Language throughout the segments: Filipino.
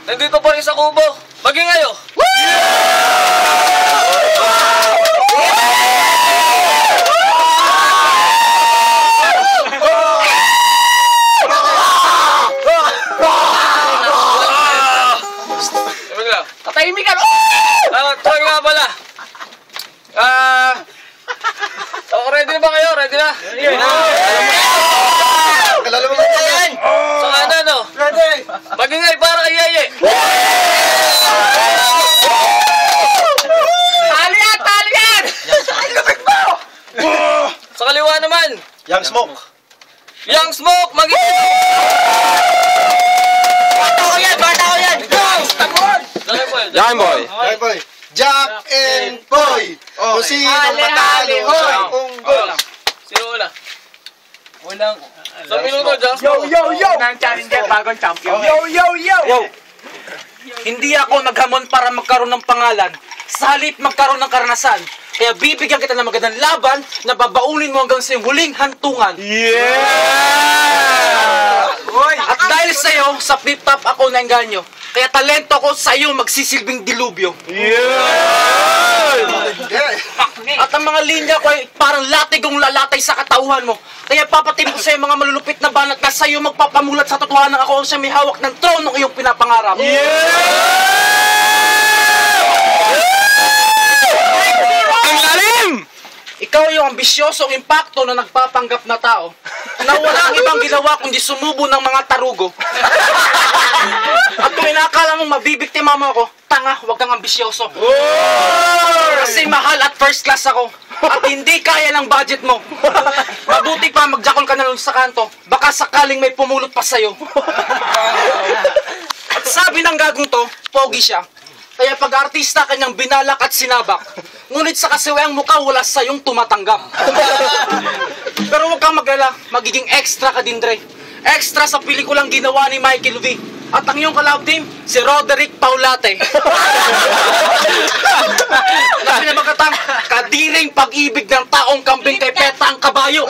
Nandito pa rin sa kubo. Maging kayo. Katahimik ka! Tuwag nga pala. Ready na ba kayo? Ready na? Ready na. Kalala mo ba yan? Sa kanan, no? Ready! Magingay para kay Yeye. Talo yan! Talo yan! Ay, lapit mo! Sa kaliwa naman. Young Smoke. Young Smoke, magingay. Bata ko yan! Bata ko yan! Young Boy. Hey boy. Jack and Boy. O sino matalo sa unggol? Sino una? Unang. Sa minuto, Young Smoke. Yo! Unang challenger, bagong champion. Yo! Hindi ako naghamon para magkaroon ng pangalan. Sa halip magkaroon ng karanasan. Kaya bibigyan kita ng magandang laban na babaunin mo hanggang sa iyong huling hantungan. At dahil sa'yo, sa flip-top ako naengganyo. Kaya talento ko sa'yo magsisilbing dilubyo. At ang mga linya ko ay parang latigong lalatay sa katauhan mo. Kaya papatim ko sa'yo mga malulupit na banat na sa'yo magpapamulat sa totohanan ako siya may hawak ng tronong iyong pinapangarap. Ang lalim! Ikaw yung ambisyosong impacto na nagpapanggap na tao na walang ibang ginawa kundi sumubo ng mga tarugo. At kung inakala mong mabibiktima mo ako, tanga, huwag kang ambisyoso. Kasi mahal at first class ako. At hindi kaya ng budget mo. Mabuti pa magjakol ka na lang sa kanto. Baka sakaling may pumulot pa sa'yo. At sabi ng gagong to, pogi siya. Kaya pag-artista kanyang binalak at sinabak. Ngunit sa kasiwayang mukha wala sa'yong tumatanggap. Pero huwag kang maglala, magiging extra ka din, Dre. Extra sa pelikulang ginawa ni Michael V. At ang iyong collab team, si Roderick Paulate. Na pinamagatang kadiring pag-ibig ng taong kambing kay Petang Kabayo.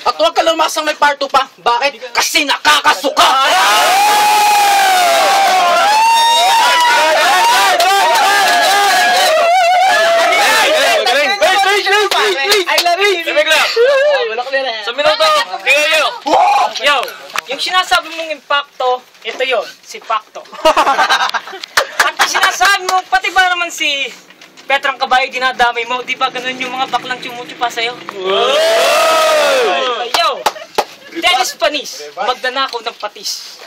At huwag ka lumasang may part 2 pa. Bakit? Kasi nakakasuka! Sa minuto, tingnan nyo. Yo, yung sinasabi mong impacto, ito yon, si Pacto. At yung sinasabi mo, pati ba naman si Petrang Kabayo dinadamay mo, di ba ganun yung mga baklang tsumuti pa sa'yo? Yo, Dennis Panis, magdanakaw ng patis.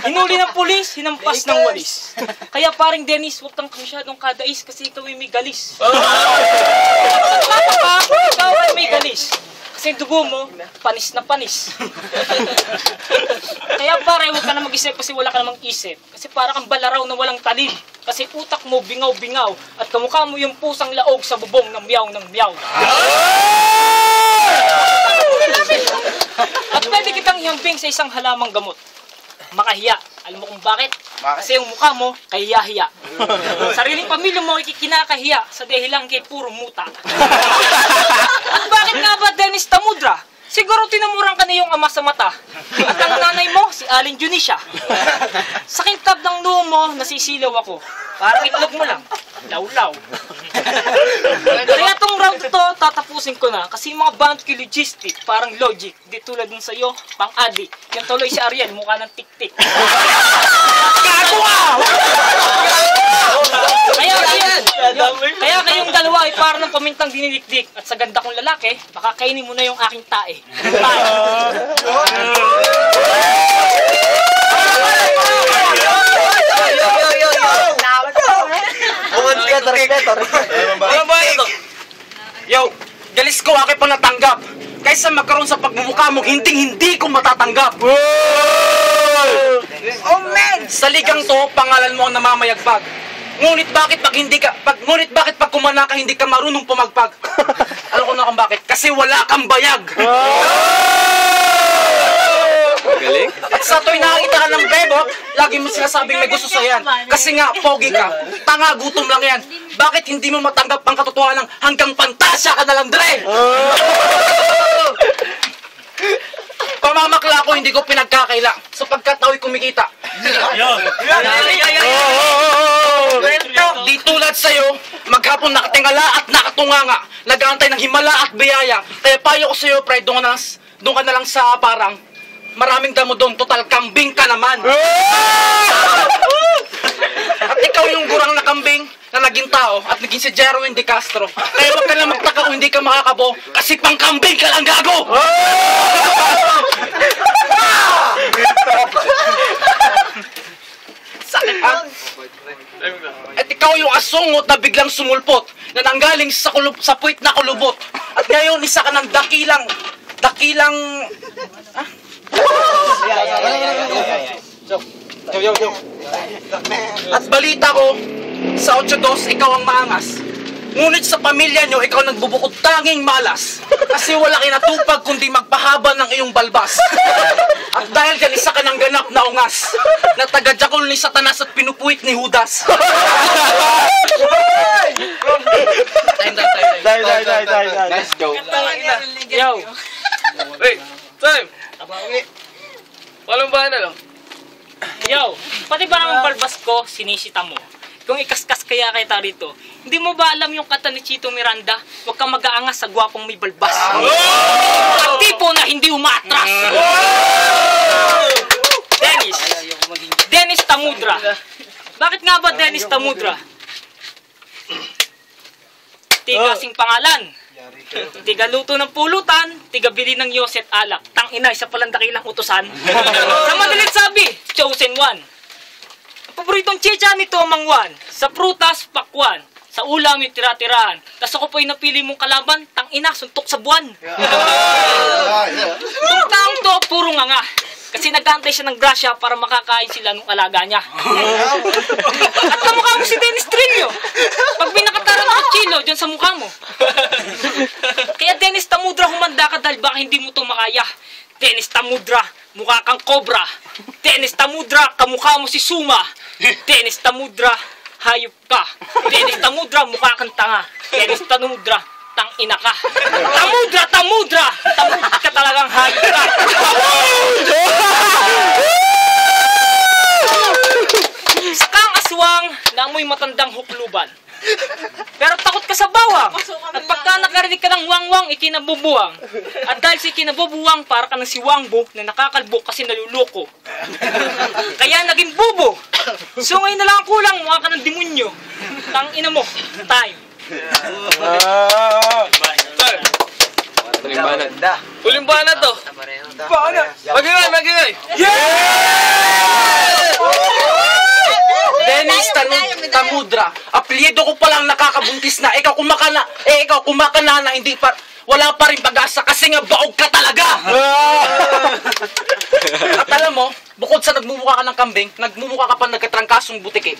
Hinuli ng pulis, hinampas ng walis. Kaya paring Dennis, huwag kang masyadong kadais kasi ikaw ay may galis. Ikaw ay may galis. Kasi dugo mo, panis na panis. Kaya pare, huwag ka na mag-isip kasi wala ka namang isip. Kasi para kang balaraw na walang talim. Kasi utak mo bingaw-bingaw at kamukha mo yung pusang laog sa bubong ng miyaw ng miyaw. At pwede kitang ihambing sa isang halamang gamot. Makahiya. Alam mo kung bakit? Kasi yung mukha mo, kahiya-hiya. Sariling pamilya mo, ikinakahiya sa dahilan kay puro muta. At bakit nga ba Dennis Tamudra? Siguro tinamurang ka na yung ama sa mata. At ang nanay mo, si Alin Junisha. Sa kintab ng noo mo, nasisilaw ako. Parang itlog mo lang. Law-law. Kaya tong round to, tatapusin ko na. Kasi yung mga band ko logistic, parang logic. Di tulad ng sa'yo, pang-adi. Yung tuloy si Ariel, mukha ng tik-tik. Kaya kayong dalawa ay parang ng pamintang dinilikdik. At sa ganda kong lalaki, baka kainin mo na yung aking tae. Alam ba ito? Yo, galis ko aking pang natanggap. Kaysa magkaroon sa pagmumukha mo, hindi ko matatanggap. Oh man! Sa ligang to, pangalan mo ang namamayagpag. Ngunit bakit pag kumana ka hindi ka marunong pumagpag? Alam ko na kung bakit. Kasi wala kang bayag. Galing. At sa tuwing nakakita ka ng bebot, lagi mo sinasabing may gusto sa yan. Kasi nga, pogi ka. Tanga, gutom lang yan. Bakit hindi mo matanggap ang katotohanan hanggang pantasya ka na lang, Dre? ko hindi ko pinagkakaila sapagkat ako'y kumikita. Di tulad sa'yo, maghapon nakatingala at nakatunganga, nag-aantay ng himala at biyaya. Kaya payo ko sa'yo, pre, doon ka na lang sa parang maraming damo doon, total kambing ka naman. At ikaw yung gurang na kambing na naging tao at naging si Jerwin De Castro. Kaya wag ka lang magtaka kung hindi ka makakabo kasi pang kambing ka lang gago! Sakit ha? At ikaw yung asungot na biglang sumulpot na nanggaling sa puwit na kulubot. At ngayon isa ka ng dakilang At balita ko, sa 8-2, ikaw ang maangas. Ngunit sa pamilya nyo, ikaw nagbubukod tanging malas. Kasi wala kinatupag kundi magpahaba ng iyong balbas. At dahil dyan, isa ka ng ganap na ungas, na taga-jakol ni Satanas at pinupuwit ni Judas. Nice joke. Yo, Wait, time! Walang ba na lang? yo, pati ba ang balbas ko, sinisita mo? Kung ikaskas kaya kita rito, hindi mo ba alam yung kata ni Chito Miranda? Huwag kang mag-aangas sa gwapong may balbas. Ang tipo na hindi umatras. Dennis Tamudra. Bakit nga ba Dennis Tamudra? Tigasing pangalan. Tiga luto ng pulutan, tiga bili ng yoset alak. Tangina, isa palang dakilang utusan. Sa madalit sabi, chosen one. Ang paboritong chicha nito, mangwan. Sa prutas, pakwan. Sa ulam, yung tira-tirahan. Tapos ako po yung napili mong kalaban, tangina, suntok sa buwan. Itong taong to, puro nga nga. Kasi nag-aantay siya ng grasya para makakain sila ng alaga niya. At kamukha mo si Dennis Trillo. Pag may nakatara ng kutsilyo dyan sa mukha mo. Kaya Dennis Tamudra, humanda ka dahil baka hindi mo ito makaya. Dennis Tamudra, mukha kang cobra. Dennis Tamudra, kamukha mo si Suma. Dennis Tamudra, hayop ka. Dennis Tamudra, mukha kang tanga. Dennis Tamudra, tang-ina ka. Tamudra, Tamudra! Tamudra ka talagang hayop ka. Isa kang aswang na amoy matandang hukluban. Pero takot ka sa bawang. At pagka nakarinig ka ng wangwang, ikinabubuwang. At dahil sa ikinabubuwang, para ka ng si Wangbo na nakakalbo kasi naluloko. Kaya naging bubo. So ngayon na lang ang kulang, mukha ka ng demonyo. Tang-ina mo, time. Uling ba na to? Magingay! Dennis Tamudra, apelyido ko palang nakakabuntis na. Ikaw kumakana na hindi pa, wala pa rin pag-asa kasi nga baog ka talaga. At alam mo, bukod sa nagmumukha ka ng kambing, nagmumukha ka pa nagkatrangkasong butiki.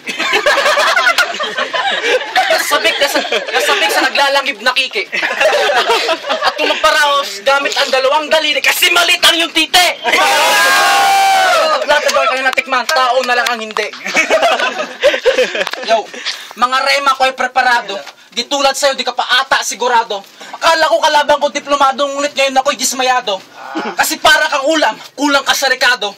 Nasabik sa naglalangib na kiki. At kung magparaos, gamit ang dalawang daliri kasi malit ang yung tite. At lahat na ka na natikman, tao na lang ang hindi. Yo, mga rema ko ay preparado. Di tulad sa'yo, di ka pa ata sigurado. Akala ko kalaban ko diplomado, ngunit ngayon ako'y dismayado. Kasi para kang ulam, kulang ka sa rekado.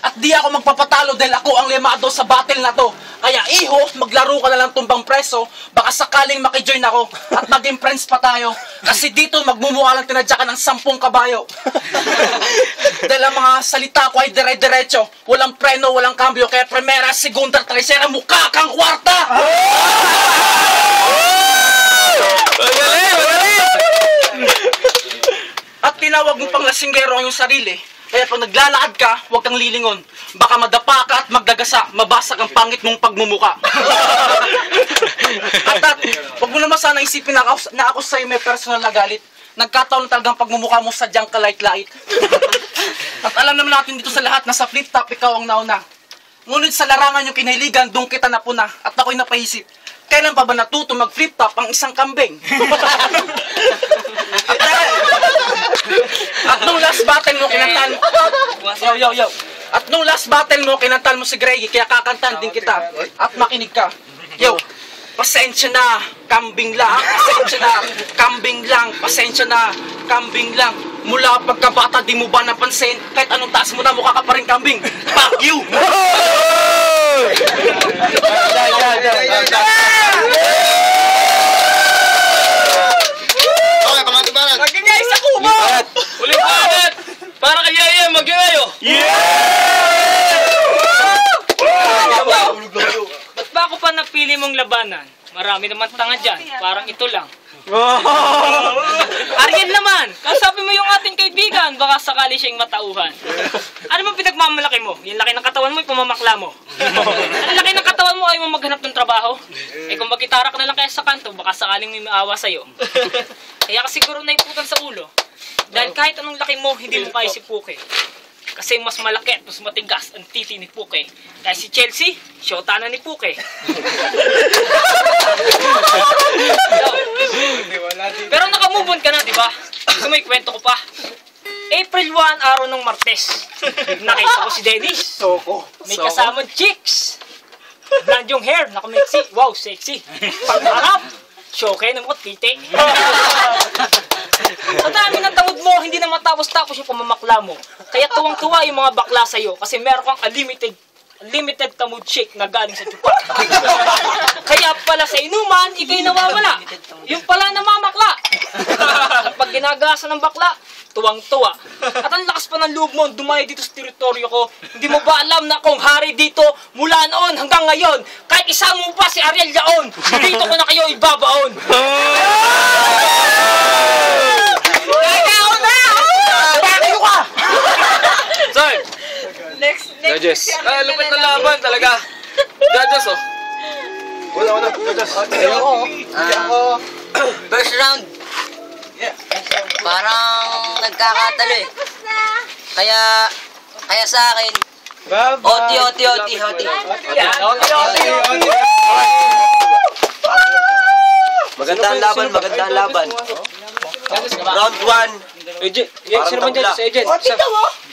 At di ako magpapatalo dahil ako ang lemado sa battle na to. Kaya iho, maglaro ka na lang tumbang preso. Baka sakaling makijoin ako at maging friends pa tayo. Kasi dito magmumukha lang tinadyakan ng 10 kabayo. Dahil ang mga salita ko ay dire-diretso. Walang preno, walang cambio. Kaya primera, segunda, tercera, mukha kang kwarta! At tinawag mo pang lasinggero ang iyong sarili. Kaya pag naglalakad ka, huwag kang lilingon. Baka madapa ka at magdagasa, mabasag ang pangit mong pagmumuka. At huwag mo naman sana isipin na ako sa'yo may personal na galit. Nagkataon talagang pagmumukha mo sadyang kalait-lait. At alam naman natin dito sa lahat na sa flip-top ikaw ang nauna. Ngunit sa larangan yung kinahiligan, doon kita napuna. At ako'y napaisip, kailan pa ba natuto mag-flip-top ang isang kambing? At nung last battle mo, kinantahan mo. Yo. At nung last battle mo, kinantahan mo si Greggy, kaya kakantahan din kita. At makinig ka. Yo, pasensya na, kambing lang. Pasensya na, kambing lang. Pasensya na, kambing lang. Mula pagkabata, di mo ba napansin? Kahit anong taas mo na, mukha ka pa rin kambing. Fuck you! Okay, pangatlo-banat. Magingay sa kubo! Ulit banat! Para kay Yaya, mag-iayo! Ba't ba ako pa napili mong labanan? Marami naman tanga dyan, parang ito lang. Ariel naman, kasabi mo yung ating kaibigan, baka sakali siyang matauhan. Ano bang pinagmamalaki mo? Yung laki ng katawan mo, yung pumamakla mo. Ang laki ng katawan mo ay mo maghanap ng trabaho. Eh kung magkitara ka na lang kaya sa kanto, baka sakaling may maawa sa'yo. Kaya ka siguro naiputan sa ulo. Dahil kahit anong laki mo, hindi mo kaya si Puke. Kasi mas malaki at mas matigas ang titi ni Puke. Dahil si Chelsea, syota na ni Puke. Pero nakamove on ka na, di ba? Gusto mo ikwento ko pa. April 1, araw ng Martes. Nakita ko si Dennis. May kasamang chicks. Blonde yung hair, nakamixi. Wow, sexy. Pag-harap, syoke na mo, titi. Sa dami ng tamod mo, hindi na matapos-tapos yung pamamakla mo. Kaya tuwang-tuwa yung mga bakla sa'yo kasi meron kang unlimited tamod shake na galing sa tupa. Kaya pala sa inuman, ikay nawawala. Yung pala namamakla. At pag ginagasa ng bakla, tuwang-tuwa. At ang lakas pa ng loob mo, dumayo dito sa teritoryo ko. Hindi mo ba alam na akong hari dito mula noon hanggang ngayon? Kahit isa mo pa si Ariel Yaon, dito ko na kayo ibabaon. Sir! Next. Judges. Ah, lupit na laban talaga. Judges, oh. Wala. First round. Parang nagkakatalo eh. Kaya sa akin, oti. Magandang laban. Round 1. Sino man judges? Agent.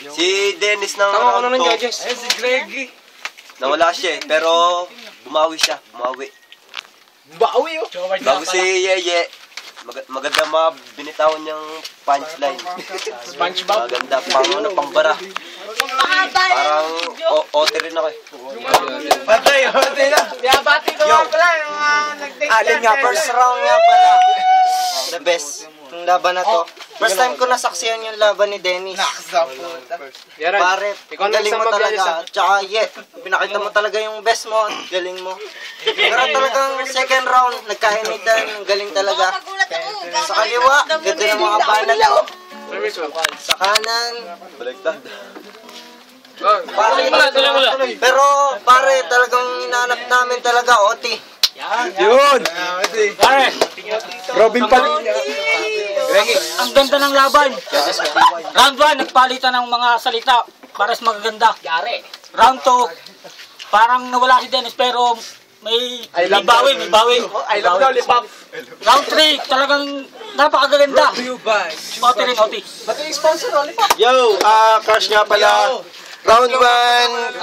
Si Dennis ng round 2. Si Greggy. Nawala siya pero bumawi siya. Bawi oh. Bago si Yeye. Maganda mga binitawan niyang punchline. Maganda pangbara. Parang ote rin ako eh. Patay na. Biyabati ko nga pala yung nag-take Alin nga, first round nga pala. The best. Yung laban na to. First time ko nasaksihan yung laban ni Dennis. Pare, ang galing mo talaga. Tsaka, pinakita mo talaga yung best mo. Galing mo. Pero talagang second round, nagkahinitan. Ang galing talaga. Sa kaliwa, ganda ng mga banat ko. Sa kanan, Baligtad. pero pare, talagang hinahanap namin talaga, Oti. Yun. Pare, Robin pa. ang ganda ng laban. Round 1, nagpalitan ng mga salita para mas magaganda. Round 2, parang nawala si Dennis pero may bawi. I love lollipop. Round 3, talagang napakaganda. Oti rin, Oti. Ba't yung sponsor lollipop? Yo, crush nga pala. Round 1,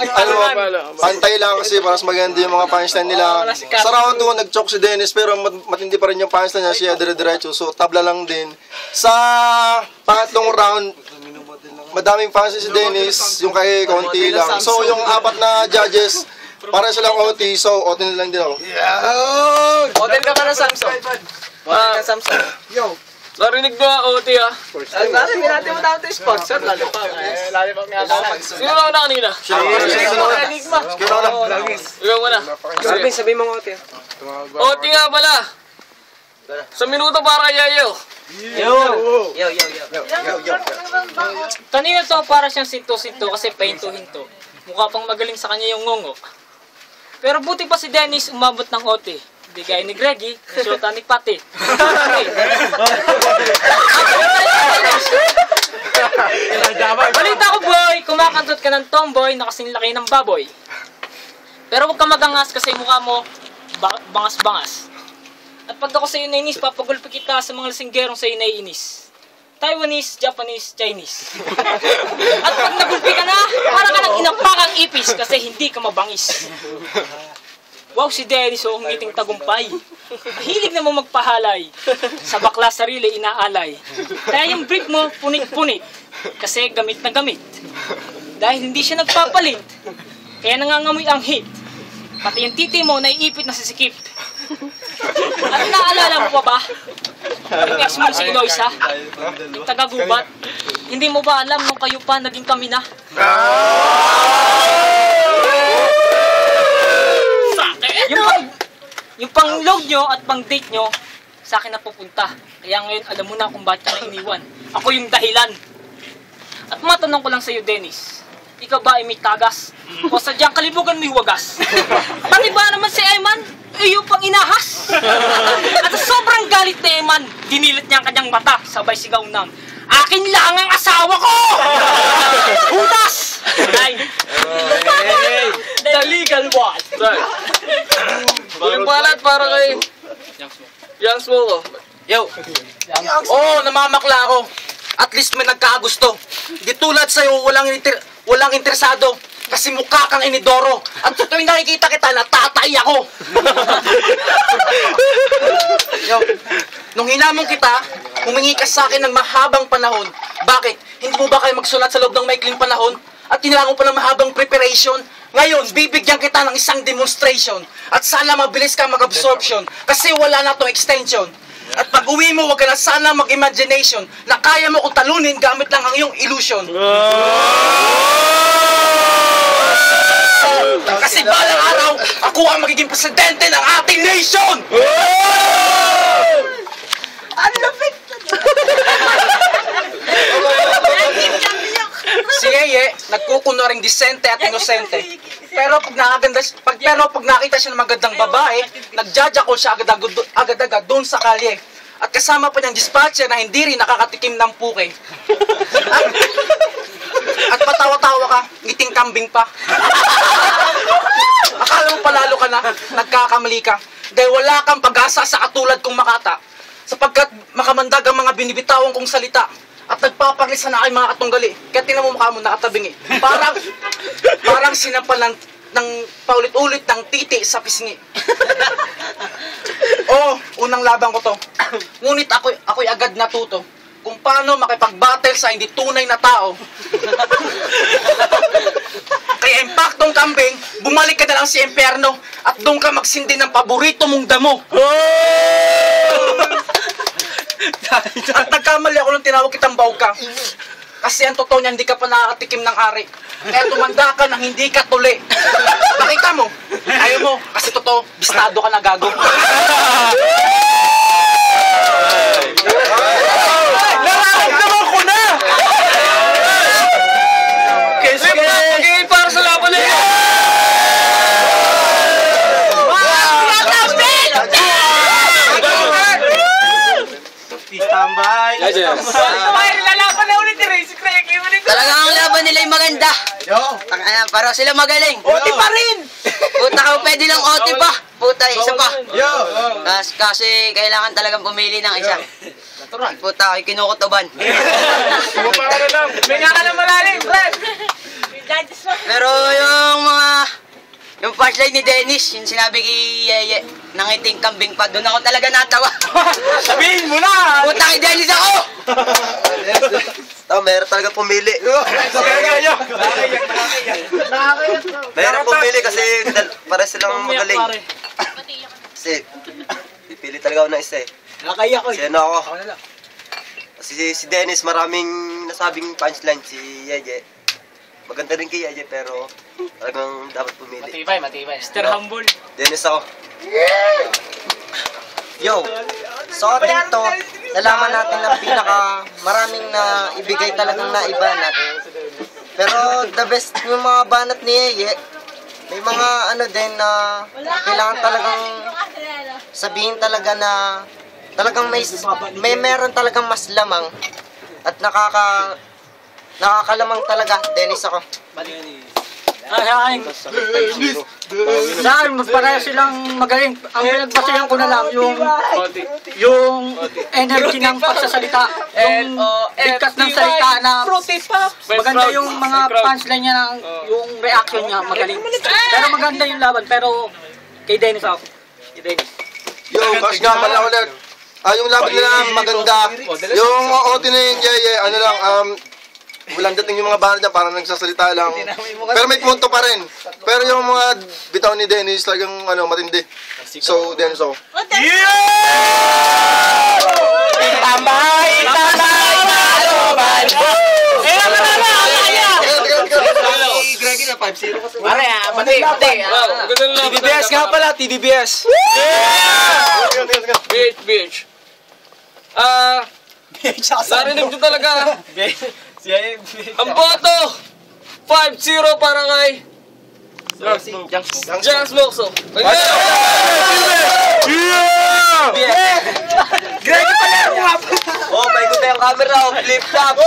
pantay lang kasi mas maganda yung mga punchline nila. Sa round 2, nag-choke si Dennis pero matindi pa rin yung punchline niya, siya dire-diretso. So, tabla lang din. Sa pangatlong round, madaming punchline si Dennis, yung kay konti lang. So, yung apat na judges, para silang OT, so OT na lang din ako. Hotel ka pa ng Samsung. Hotel ka Samsung. Yo. Narinig na OT, ah. Natin, pinati mo daw ito yung sponsor. Lollipop. Lollipop nga daw. Sino na una kanina? Enigma. Ikaw muna. Sabi, sabi mo OT. OT nga pala. Sa minuto para kay Yayo. Yo. Kanina to para siyang sinto-sinto kasi pahinto-hinto. Mukha pang magaling sa kanya yung ngongo. Pero buti pa si Dennis umabot ng OT. Bigay ni Greggy, syota ni Pati. Balita ko boy, kumakantot ka ng tomboy na kasing laki ng baboy. Pero huwag ka magangas kasi mukha mo bangas-bangas. At pag ako sa'yo nainis, papagulpi kita sa mga lasinggerong sa'yo naiinis. Taiwanese, Japanese, Chinese. At pag nagulpi ka na, para ka nang inampakang ipis kasi hindi ka mabangis. Wow, si Dennis oh, ngiting tagumpay. Mahilig naman magpahalay. Sa bakla sarili inaalay. Kaya yung brief mo, punit-punit. Kasi gamit na gamit. Dahil hindi siya nagpapalit. Kaya nangangamoy ang hit. Pati yung titi mo, naiipit na sisikip. At naalala mo pa ba? Yung ex mo si Eloisa, taga-gubat. Hindi mo ba alam nung kayo pa naging kami na? Yung pang-load nyo at pang-date nyo, sa akin na pupunta. Kaya ngayon alam mo na kung bakit ka na iniwan. Ako yung dahilan. At matanong ko lang sa'yo, Dennis. Ikaw ba ay may tagas? O sadyang kalibugan mo yung wagas? Pati ba naman si Eman? Iyo pang inahas. At sa sobrang galit ni Eman, dinilit niya ang kanyang mata, sabay sigaw ng, akin lang ang asawa ko! Hudas! Ay! The legal one! Yung balat para kay Young Smoke. Yo. Oo, namamakla ako. At least may nagkakagusto. Di tulad sa'yo, walang interesado. Kasi mukha kang inidoro. At tuwing nakikita kita, natatay ako. Yo, nung hinamon kita, humingi ka sa akin ng mahabang panahon. Bakit? Hindi mo ba kayo magsulat sa loob ng maikling panahon? At kailangan mo pa ng mahabang preparation? Ngayon, bibigyan kita ng isang demonstration. At sana mabilis ka mag-absorption. Kasi wala na to extension. At pag uwi mo, huwag ka na sana mag-imagination na kaya mo kong talunin gamit lang ang iyong illusion. Kasi balang araw, ako ang magiging presidente ng ating nation! Ang lapit! Si Yeye, nagkukunwaring disente at inosente. Pero pag nakita siya ng magandang babae, nagjajakol siya agad-agad doon sa kalye. At kasama pa niyang dispatcher na hindi rin nakakatikim ng puke. At patawa-tawa ka, ngiting kambing pa. Akala mo palalo ka na, nagkakamali ka. Dahil wala kang pag-asa sa katulad kong Makata. Sapagkat makamandag ang mga binibitawan kong salita. At nagpapaglis na aking mga katunggali. Kaya tinan mo mukha mo nakatabingi. Parang sinampalan ng paulit-ulit ng titi sa pisngi. Unang laban ko to. Ngunit ako'y agad natuto kung paano makipag-battle sa hindi tunay na tao. Kaya impaktong kambing, bumalik ka na lang sa impyerno at doon ka magsindi ng paborito mong damo. At nagkamali ako nung tinawag kitang bawka. Kasi ang totoo niya, hindi ka pa nakakatikim ng ari. Kaya tumanda ka nang hindi ka tuli. Nakita mo? Ayaw mo. Kasi totoo, bistado ka na gago. Nararamdaman ko na! Pag-iin para sa laban na yun! Tambay! Lalaban na ulit ni Ray. Si Craig, Talagang ang laban nila yung maganda. Para sila magaling. Oti pa rin! Puta ka, pwede lang oti pa. Puta, isa pa. Kasi kailangan talagang pumili ng isa. Puta, ako'y kinukutuban. May nga ka na malalim, Brad. Pero yung punchline ni Dennis, yung sinabi kay Yeye, nangiting kambing pa, doon ako talaga natawa. Sabihin mo na! Puta kay Dennis ako! Meron talaga pumili. Meron pumili kasi para silang magaling. Kasi pipili talaga ako ng isa eh. Nakakaya ko eh. Sino ako? Si Dennis, maraming nasabing punchline. Si Yeye, maganda rin kay Yeye pero talagang dapat pumili. Matibay. Mr. Humble. Dennis ako. Yo, sa ating to, nalaman natin ng maraming na ibigay talagang naiba natin. Pero the best yung mga banat ni Yeye, may mga din na kailangan talagang sabihin talaga na talagang may meron talagang mas lamang at nakakalamang talaga. Dennis ako. Saan, para silang magaling. Ang pinagbasihan ko na lang yung energy ng pagsasalita, yung bigkas ng salita na maganda yung mga punchline niya, yung reaction niya magaling. Pero maganda yung laban, pero Kay Dennis ako. Kay Dennis. Yo, boss nga pala ulit. Yung laban nila maganda. Yung OT na yun, ano lang, walang dating yung mga banner niya, parang nagsasalita lang. Pero may punto pa rin. Pero yung mga bitaw ni Dennis, talagang matindi. So, Denso. Yeah! Tambay! Maloban! Pare, pati. TDBS nga pala, TDBS. Bitch. Narinig nyo talaga. Ang boto, 5-0 para kay Jang Smokso. Greg pala! Oh, paikot na yung camera, flip-flop!